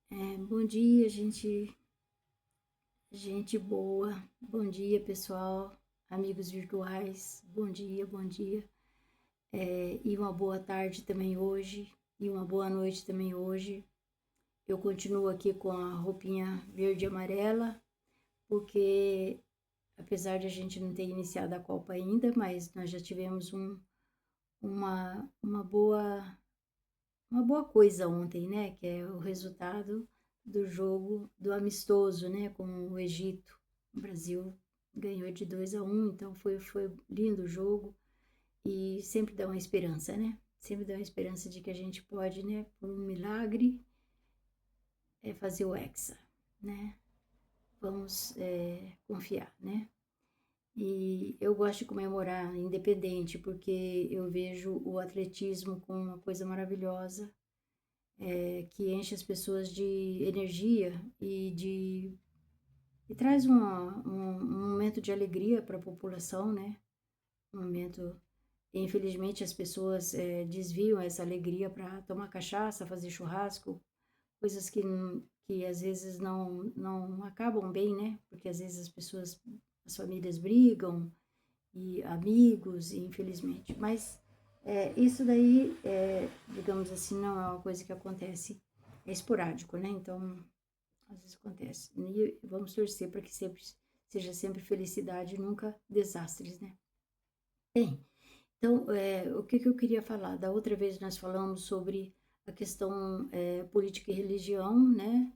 Bom dia, gente boa. Bom dia, pessoal, amigos virtuais. Bom dia, bom dia. E uma boa tarde também hoje, e uma boa noite também hoje. Eu continuo aqui com a roupinha verde e amarela, porque apesar de a gente não ter iniciado a Copa ainda, mas nós já tivemos uma boa coisa ontem, né? Que é o resultado do jogo do amistoso, né? Com o Egito. O Brasil ganhou de 2-1, então foi lindo o jogo e sempre dá uma esperança, né? Sempre dá uma esperança de que a gente pode, né? Por um milagre, fazer o Hexa, né? Vamos confiar, né? E eu gosto de comemorar independente, porque eu vejo o atletismo como uma coisa maravilhosa, que enche as pessoas de energia e traz um momento de alegria para a população, né? Um momento, infelizmente, as pessoas desviam essa alegria para tomar cachaça, fazer churrasco, coisas que às vezes não acabam bem, né? Porque às vezes as famílias brigam, e amigos, infelizmente. Mas isso daí, digamos assim, não é uma coisa que acontece, é esporádico, né? Então, às vezes acontece. E vamos torcer para que sempre seja sempre felicidade e nunca desastres, né? Bem, então, o que eu queria falar? Da outra vez nós falamos sobre a questão política e religião, né?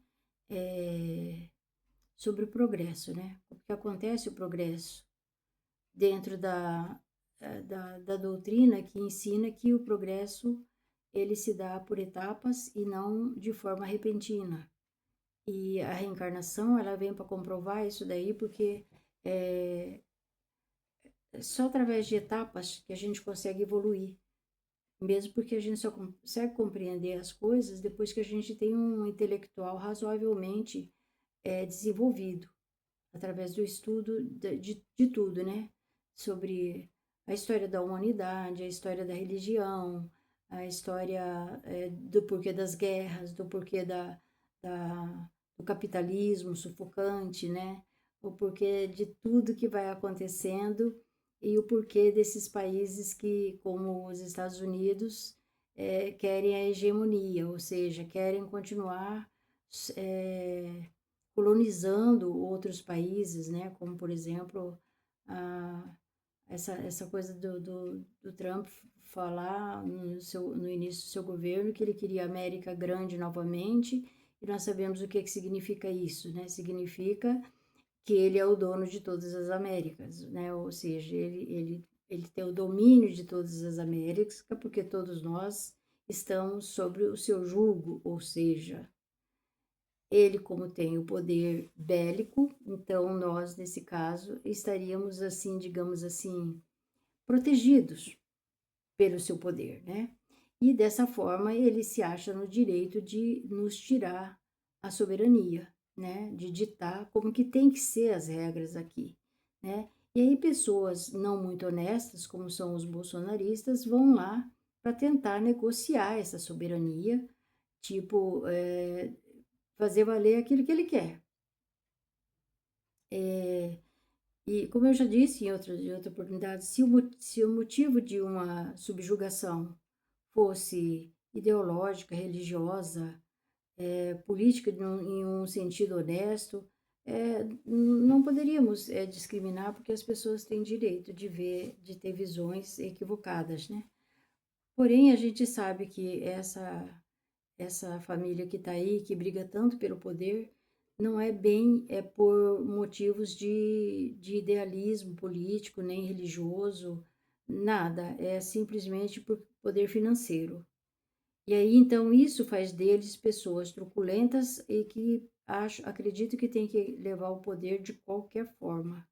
É, sobre o progresso, né? O que acontece o progresso dentro da doutrina que ensina que o progresso ele se dá por etapas e não de forma repentina. E a reencarnação ela vem para comprovar isso daí, porque é só através de etapas que a gente consegue evoluir, mesmo porque a gente só consegue compreender as coisas depois que a gente tem um intelectual razoavelmente desenvolvido, através do estudo de tudo, né? Sobre a história da humanidade, a história da religião, a história do porquê das guerras, do porquê do capitalismo sufocante, né? O porquê de tudo que vai acontecendo e o porquê desses países que, como os Estados Unidos, querem a hegemonia, ou seja, querem continuar é, colonizando outros países, né? Como, por exemplo, a, essa coisa do Trump falar no início do seu governo que ele queria a América grande novamente, e nós sabemos o que significa isso, né? Significa que ele é o dono de todas as Américas, né? Ou seja, ele tem o domínio de todas as Américas, porque todos nós estamos sobre o seu jugo, ou seja, ele, como tem o poder bélico, então nós, nesse caso, estaríamos assim, digamos assim, protegidos pelo seu poder, né? E dessa forma ele se acha no direito de nos tirar a soberania, né? De ditar como que tem que ser as regras aqui, né? E aí pessoas não muito honestas, como são os bolsonaristas, vão lá para tentar negociar essa soberania, tipo, fazer valer aquilo que ele quer. E como eu já disse em outra oportunidade, se o motivo de uma subjugação fosse ideológica, religiosa, política em um sentido honesto, não poderíamos discriminar porque as pessoas têm direito de ver, de ter visões equivocadas, né? Porém, a gente sabe que essa família que está aí, que briga tanto pelo poder, não é bem por motivos de idealismo político, nem religioso, nada, é simplesmente por poder financeiro. E aí, então, isso faz deles pessoas truculentas e que acredito que tem que levar o poder de qualquer forma,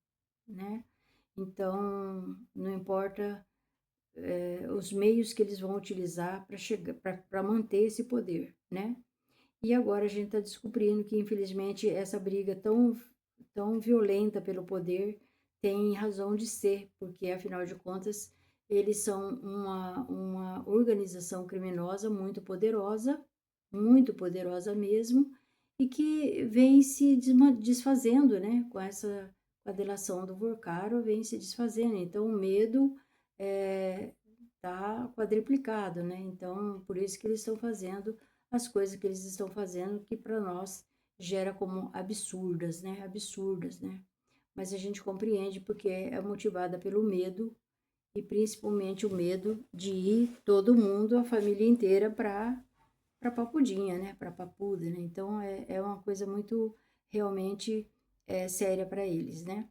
né? Então, não importa os meios que eles vão utilizar para chegar, para manter esse poder, né? E agora a gente está descobrindo que, infelizmente, essa briga tão violenta pelo poder tem razão de ser, porque, afinal de contas, eles são uma organização criminosa muito poderosa mesmo, e que vem se desfazendo, né, com a delação do Vorcaro, vem se desfazendo. Então o medo está quadriplicado, né? Então por isso que eles estão fazendo as coisas que eles estão fazendo, que para nós gera como absurdas, né? Absurdas, né? Mas a gente compreende porque é motivada pelo medo e principalmente o medo de ir todo mundo, a família inteira, para Papudinha, né? Para Papuda, né? Então é uma coisa muito realmente séria para eles, né?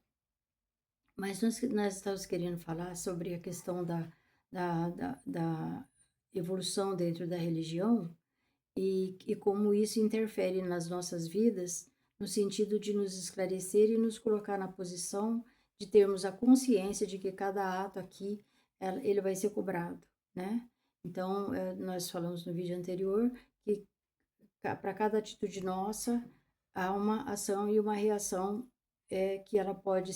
Mas nós estamos querendo falar sobre a questão da evolução dentro da religião e como isso interfere nas nossas vidas, no sentido de nos esclarecer e nos colocar na posição de termos a consciência de que cada ato aqui, ele vai ser cobrado, né? Então, nós falamos no vídeo anterior que para cada atitude nossa, há uma ação e uma reação que ela pode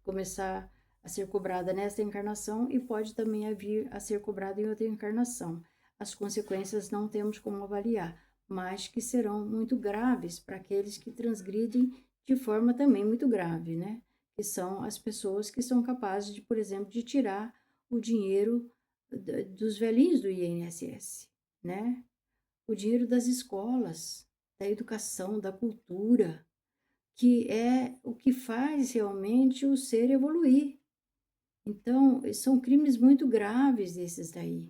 começar a ser cobrada nesta encarnação e pode também vir a ser cobrada em outra encarnação. As consequências não temos como avaliar, mas que serão muito graves para aqueles que transgridem de forma também muito grave, né? Que são as pessoas que são capazes de, por exemplo, de tirar o dinheiro dos velhinhos do INSS, né? O dinheiro das escolas, da educação, da cultura, que é o que faz realmente o ser evoluir. Então, são crimes muito graves esses daí.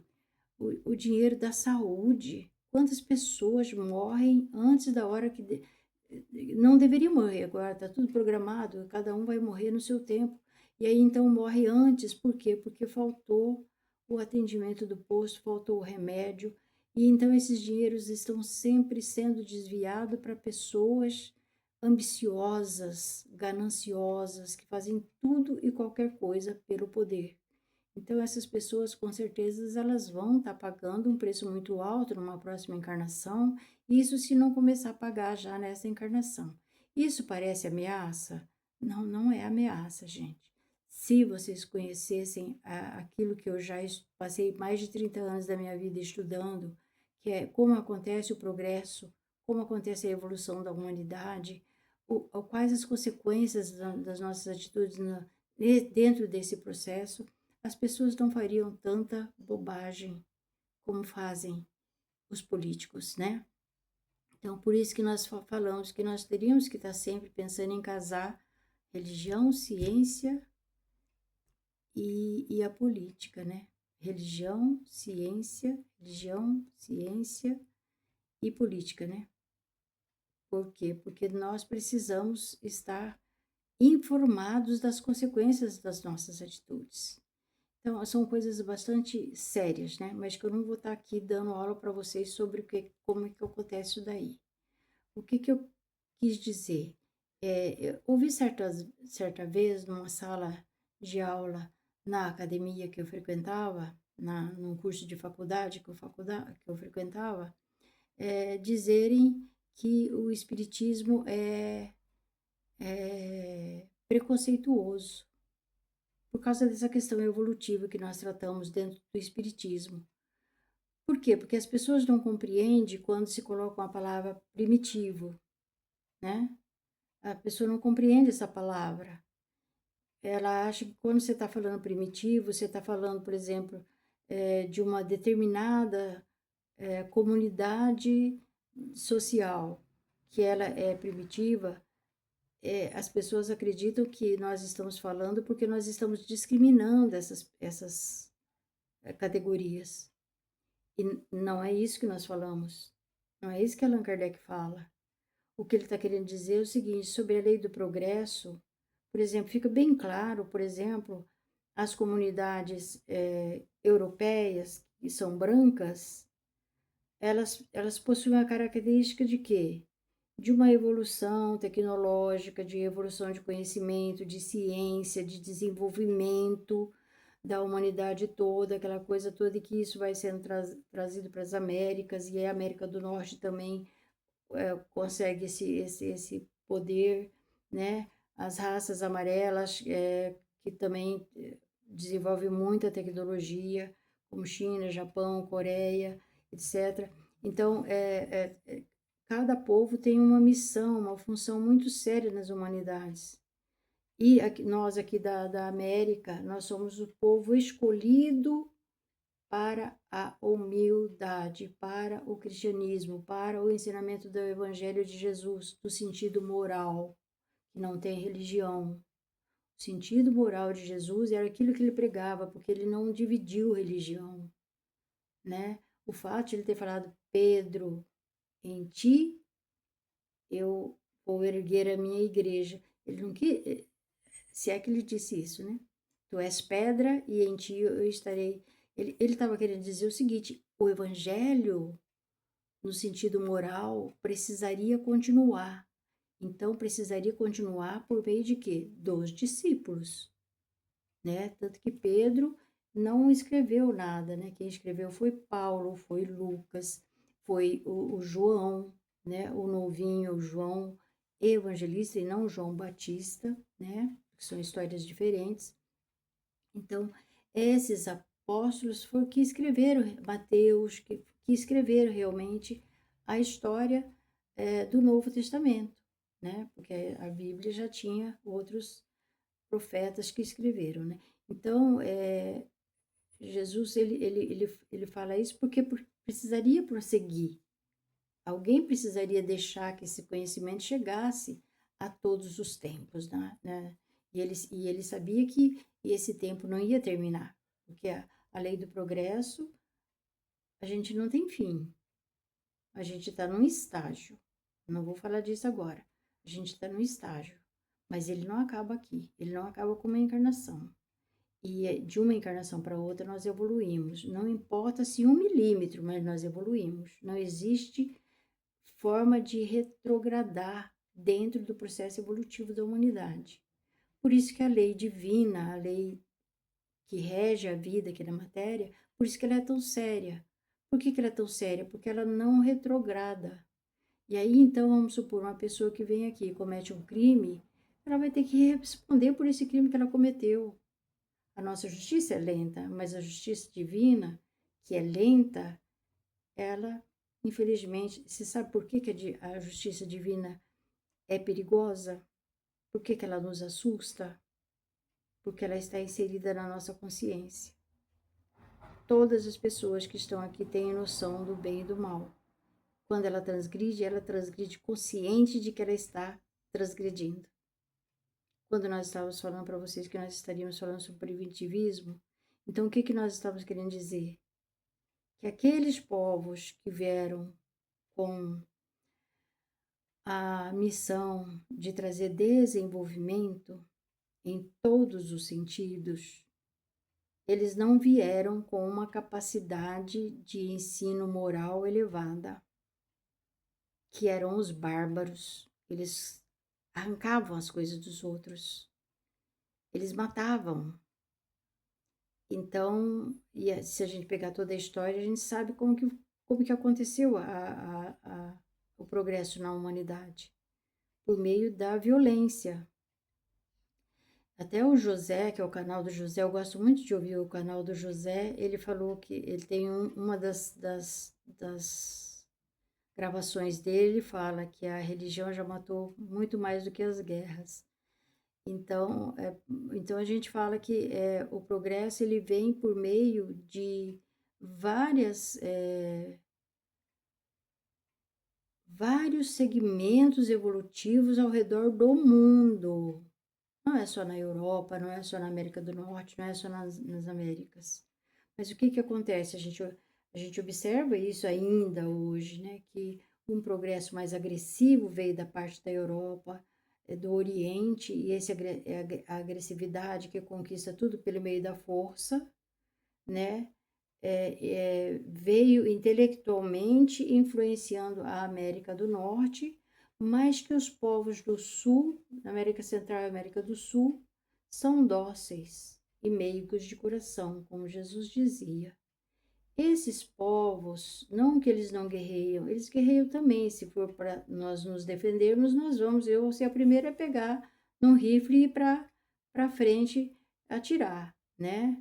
O dinheiro da saúde. Quantas pessoas morrem antes da hora que não deveria morrer agora, está tudo programado, cada um vai morrer no seu tempo. E aí então morre antes, por quê? Porque faltou o atendimento do posto, faltou o remédio, e então esses dinheiros estão sempre sendo desviados para pessoas ambiciosas, gananciosas, que fazem tudo e qualquer coisa pelo poder. Então essas pessoas, com certeza, elas vão estar pagando um preço muito alto numa próxima encarnação, isso se não começar a pagar já nessa encarnação. Isso parece ameaça? Não, não é ameaça, gente. Se vocês conhecessem aquilo que eu já passei mais de 30 anos da minha vida estudando, que é como acontece o progresso, como acontece a evolução da humanidade, quais as consequências das nossas atitudes dentro desse processo, as pessoas não fariam tanta bobagem como fazem os políticos, né? Então, por isso que nós falamos que nós teríamos que estar sempre pensando em casar religião, ciência e a política, né? Religião, ciência e política, né? Por quê? Porque nós precisamos estar informados das consequências das nossas atitudes. Então, são coisas bastante sérias, né? Mas que eu não vou estar aqui dando aula para vocês sobre como é que acontece isso daí. O que eu quis dizer? Eu ouvi certa vez, numa sala de aula na academia que eu frequentava, num curso de faculdade que eu frequentava, dizerem que o espiritismo é preconceituoso por causa dessa questão evolutiva que nós tratamos dentro do espiritismo. Por quê? Porque as pessoas não compreendem quando se coloca a palavra primitivo, né? A pessoa não compreende essa palavra. Ela acha que quando você está falando primitivo, você está falando, por exemplo, de uma determinada comunidade social, que ela é primitiva. As pessoas acreditam que nós estamos falando porque nós estamos discriminando essas categorias. E não é isso que nós falamos. Não é isso que Allan Kardec fala. O que ele está querendo dizer é o seguinte, sobre a lei do progresso, por exemplo, fica bem claro, por exemplo, as comunidades europeias, que são brancas, elas possuem a característica de quê? De uma evolução tecnológica, de evolução de conhecimento, de ciência, de desenvolvimento da humanidade toda, aquela coisa toda, e que isso vai sendo trazido para as Américas, e a América do Norte também consegue esse poder, né? As raças amarelas, que também desenvolvem muita tecnologia, como China, Japão, Coreia, etc. Então, cada povo tem uma missão, uma função muito séria nas humanidades. E nós aqui da América, nós somos o povo escolhido para a humildade, para o cristianismo, para o ensinamento do Evangelho de Jesus, do sentido moral, que não tem religião. O sentido moral de Jesus era aquilo que ele pregava, porque ele não dividiu religião, né? O fato de ele ter falado, Pedro, em ti eu vou erguer a minha igreja. Ele não quis, se é que ele disse isso, né? Tu és pedra e em ti eu estarei. Ele estava querendo dizer o seguinte: o evangelho, no sentido moral, precisaria continuar. Então, precisaria continuar por meio de quê? Dos discípulos, né? Tanto que Pedro não escreveu nada, né? Quem escreveu foi Paulo, foi Lucas, foi o João, né? O novinho João evangelista e não João Batista, né? Que são histórias diferentes. Então, esses apóstolos foram que escreveram, Mateus, que escreveram realmente a história do Novo Testamento, né? Porque a Bíblia já tinha outros profetas que escreveram, né? Então, Jesus, ele fala isso porque precisaria prosseguir. Alguém precisaria deixar que esse conhecimento chegasse a todos os tempos, né? E ele sabia que esse tempo não ia terminar, porque a lei do progresso, a gente não tem fim. A gente está num estágio. Não vou falar disso agora. A gente está num estágio, mas ele não acaba aqui. Ele não acaba com uma encarnação. E de uma encarnação para outra nós evoluímos. Não importa se 1 milímetro, mas nós evoluímos. Não existe forma de retrogradar dentro do processo evolutivo da humanidade. Por isso que a lei divina, a lei que rege a vida aqui na matéria, por isso que ela é tão séria. Por que ela é tão séria? Porque ela não retrograda. E aí, então, vamos supor, uma pessoa que vem aqui e comete um crime, ela vai ter que responder por esse crime que ela cometeu. A nossa justiça é lenta, mas a justiça divina, que é lenta, ela, infelizmente, você sabe por que a justiça divina é perigosa? Por que ela nos assusta? Porque ela está inserida na nossa consciência. Todas as pessoas que estão aqui têm noção do bem e do mal. Quando ela transgride consciente de que ela está transgredindo. Quando nós estávamos falando para vocês que nós estaríamos falando sobre primitivismo, então o que nós estávamos querendo dizer? Que aqueles povos que vieram com a missão de trazer desenvolvimento em todos os sentidos, eles não vieram com uma capacidade de ensino moral elevada, que eram os bárbaros. Eles arrancavam as coisas dos outros, eles matavam. Então, se a gente pegar toda a história, a gente sabe como que aconteceu o progresso na humanidade, por meio da violência. Até o José, que é o canal do José, eu gosto muito de ouvir o canal do José, ele falou que ele tem uma das gravações dele, ele fala que a religião já matou muito mais do que as guerras. Então, então a gente fala que o progresso ele vem por meio de vários segmentos evolutivos ao redor do mundo. Não é só na Europa, não é só na América do Norte, não é só nas Américas. Mas o que acontece? A gente observa isso ainda hoje, né? Que um progresso mais agressivo veio da parte da Europa, do Oriente, e a agressividade que conquista tudo pelo meio da força, né? Veio intelectualmente influenciando a América do Norte, mas que os povos do Sul, América Central e América do Sul, são dóceis e meigos de coração, como Jesus dizia. Esses povos, não que eles não guerreiam, eles guerreiam também. Se for para nós nos defendermos, eu vou ser a primeira a pegar num rifle e ir para frente atirar, né?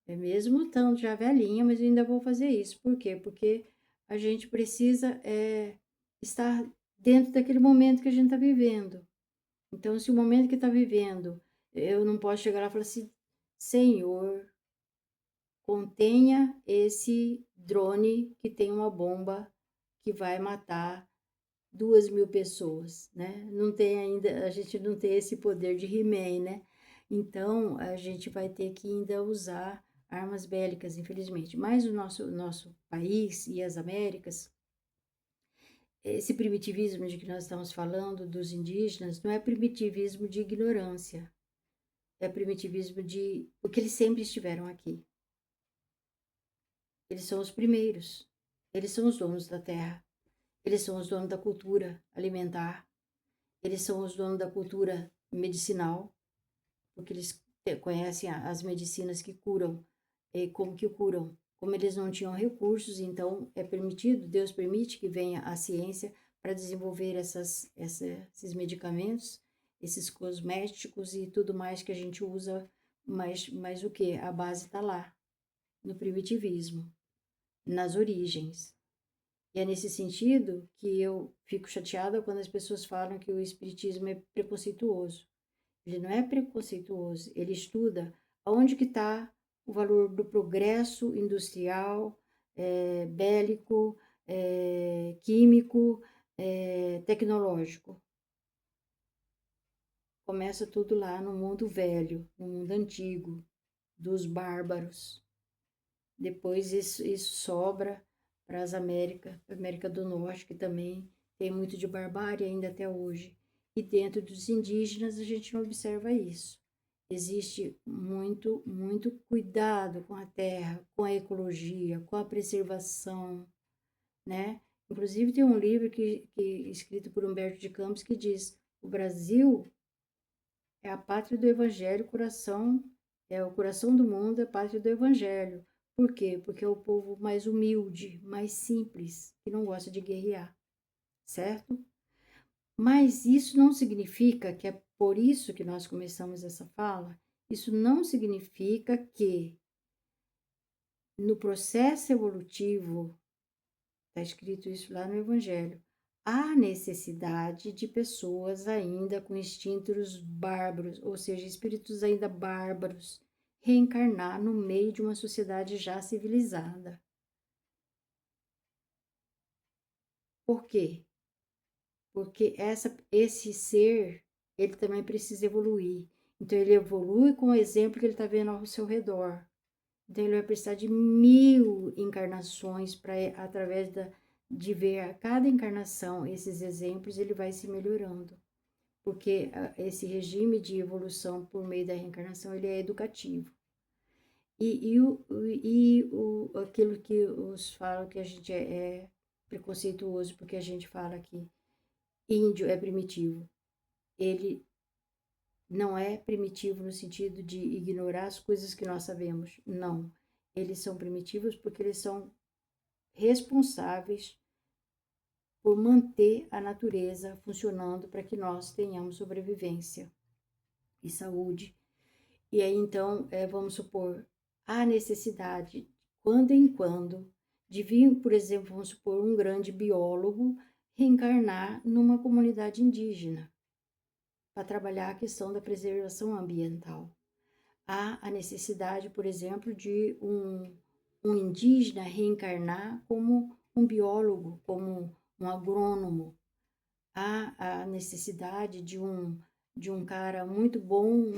Mesmo estando já velhinha, mas eu ainda vou fazer isso. Por quê? Porque a gente precisa estar dentro daquele momento que a gente está vivendo. Então, se o momento que está vivendo, eu não posso chegar lá e falar assim, Senhor, contenha esse drone que tem uma bomba que vai matar 2.000 pessoas, né? Não tem ainda, a gente não tem esse poder de He-Man, né? Então, a gente vai ter que ainda usar armas bélicas, infelizmente. Mas o nosso país e as Américas, esse primitivismo de que nós estamos falando dos indígenas, não é primitivismo de ignorância, é primitivismo de... porque eles sempre estiveram aqui. Eles são os primeiros. Eles são os donos da terra. Eles são os donos da cultura alimentar. Eles são os donos da cultura medicinal, porque eles conhecem as medicinas que curam, e como que curam. Como eles não tinham recursos, então é permitido, Deus permite que venha a ciência para desenvolver esses medicamentos, esses cosméticos e tudo mais que a gente usa, mas o que? A base está lá, no primitivismo, nas origens. E é nesse sentido que eu fico chateada quando as pessoas falam que o espiritismo é preconceituoso. Ele não é preconceituoso, ele estuda aonde que está o valor do progresso industrial, bélico, químico, tecnológico. Começa tudo lá no mundo velho, no mundo antigo, dos bárbaros. Depois isso sobra para as América do Norte, que também tem muito de barbárie ainda até hoje. E dentro dos indígenas a gente não observa isso. Existe muito cuidado com a terra, com a ecologia, com a preservação, né? Inclusive tem um livro escrito por Humberto de Campos que diz: o Brasil é a pátria do Evangelho, é o coração do mundo, é a pátria do Evangelho. Por quê? Porque é o povo mais humilde, mais simples, que não gosta de guerrear, certo? Mas isso não significa que é por isso que nós começamos essa fala, isso não significa que no processo evolutivo, está escrito isso lá no Evangelho, há necessidade de pessoas ainda com instintos bárbaros, ou seja, espíritos ainda bárbaros, reencarnar no meio de uma sociedade já civilizada. Por quê? Porque esse ser, ele também precisa evoluir. Então, ele evolui com o exemplo que ele está vendo ao seu redor. Então, ele vai precisar de 1.000 encarnações para, através de ver a cada encarnação esses exemplos, ele vai se melhorando. Porque esse regime de evolução por meio da reencarnação, ele é educativo. Aquilo que os falam que a gente é preconceituoso, porque a gente fala que índio é primitivo. Ele não é primitivo no sentido de ignorar as coisas que nós sabemos. Não. Eles são primitivos porque eles são responsáveis por manter a natureza funcionando para que nós tenhamos sobrevivência e saúde. E aí, então, vamos supor, há necessidade, quando em quando, de vir, por exemplo, vamos supor, um grande biólogo reencarnar numa comunidade indígena para trabalhar a questão da preservação ambiental. Há a necessidade, por exemplo, de um indígena reencarnar como um biólogo, como um agrônomo. Há a necessidade de um cara muito bom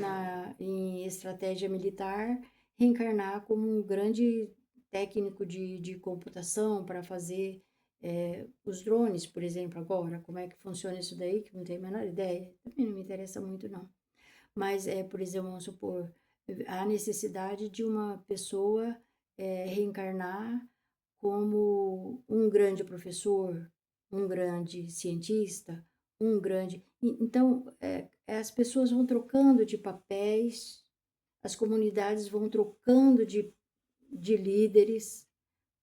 em estratégia militar reencarnar como um grande técnico de computação para fazer os drones, por exemplo, agora. Como é que funciona isso daí, que não tenho a menor ideia. Também não me interessa muito, não. Mas, por exemplo, vamos supor, a necessidade de uma pessoa reencarnar como um grande professor, um grande cientista, um grande. Então, as pessoas vão trocando de papéis, as comunidades vão trocando de líderes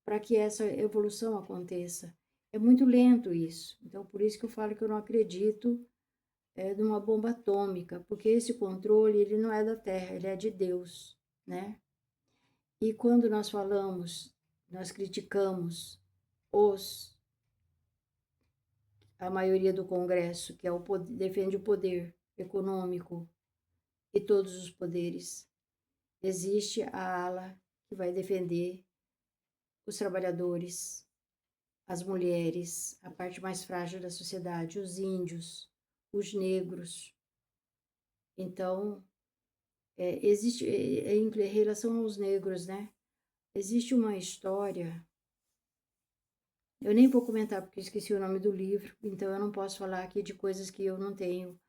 para que essa evolução aconteça. É muito lento isso. Então, por isso que eu falo que eu não acredito numa bomba atômica, porque esse controle ele não é da Terra, ele é de Deus, né? E quando nós falamos, nós criticamos os a maioria do Congresso, que é o poder, defende o poder econômico e todos os poderes. Existe a ala que vai defender os trabalhadores, as mulheres, a parte mais frágil da sociedade, os índios, os negros. Então, existe, em relação aos negros, né? Existe uma história, eu nem vou comentar porque eu esqueci o nome do livro, então eu não posso falar aqui de coisas que eu não tenho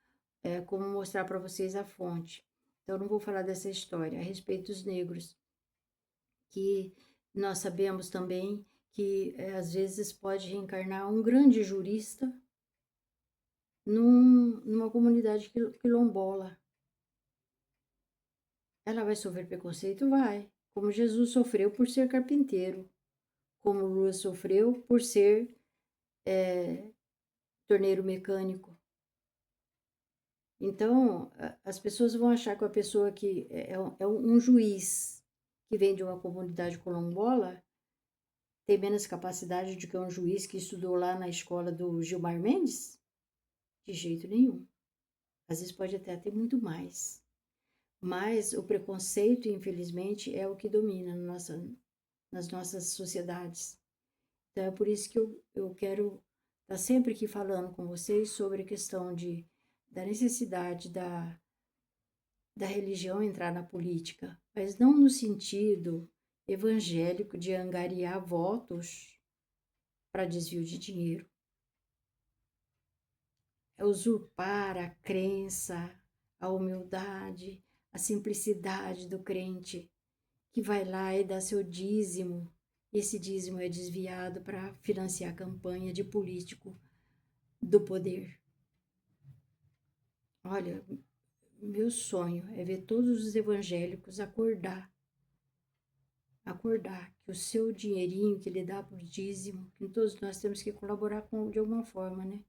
como mostrar para vocês a fonte. Então, eu não vou falar dessa história a respeito dos negros, que nós sabemos também que às vezes pode reencarnar um grande jurista numa comunidade quilombola. Ela vai sofrer preconceito? Vai. Como Jesus sofreu por ser carpinteiro. Como Lua sofreu por ser torneiro mecânico. Então, as pessoas vão achar que a pessoa que é um juiz que vem de uma comunidade quilombola tem menos capacidade do que um juiz que estudou lá na escola do Gilmar Mendes? De jeito nenhum. Às vezes pode até ter muito mais. Mas o preconceito, infelizmente, é o que domina nas nossas sociedades. Então é por isso que eu quero estar sempre aqui falando com vocês sobre a questão da necessidade da religião entrar na política, mas não no sentido evangélico de angariar votos para desvio de dinheiro. É usurpar a crença, a humildade, a simplicidade do crente que vai lá e dá seu dízimo. Esse dízimo é desviado para financiar a campanha de político do poder. Olha, meu sonho é ver todos os evangélicos acordar que o seu dinheirinho que ele dá por dízimo, que todos nós temos que colaborar de alguma forma, né?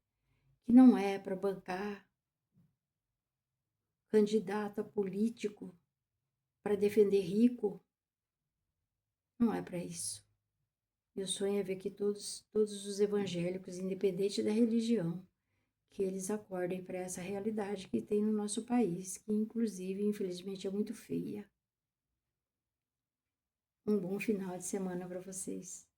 Que não é para bancar candidato a político, para defender rico, não é para isso. Meu sonho é ver que todos os evangélicos, independente da religião, que eles acordem para essa realidade que tem no nosso país, que inclusive, infelizmente, é muito feia. Um bom final de semana para vocês.